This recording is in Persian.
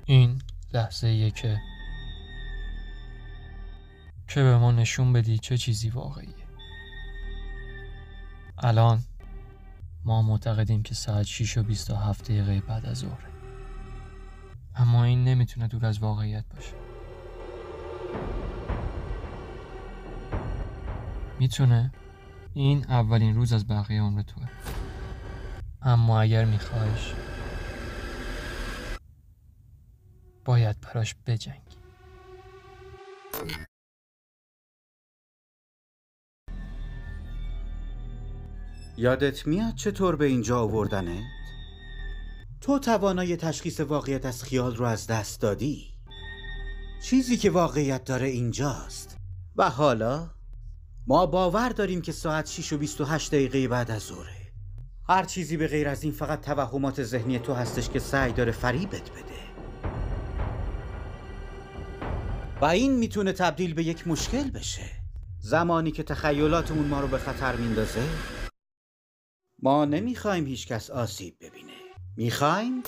این لحظه‌ایه که به ما نشون بدی چه چیزی واقعیه. الان ما معتقدیم که ساعت 6 و 27 دقیقه بعد از ظهره، اما این نمیتونه دور از واقعیت باشه. میتونه این اولین روز از بقیه عمر توه، اما اگر میخوایش باید براش بجنگی. یادت میاد چطور به اینجا آوردنت؟ تو توانای تشخیص واقعیت از خیال رو از دست دادی. چیزی که واقعیت داره اینجاست. و حالا ما باور داریم که ساعت 6 و 28 دقیقه بعد از ظهره. هر چیزی به غیر از این فقط توهمات ذهنی تو هستش که سعی داره فریبت بده. و این میتونه تبدیل به یک مشکل بشه. زمانی که تخیلاتمون ما رو به خطر میندازه، ما نمیخوایم هیچ کس آسیب ببینه. میخوایم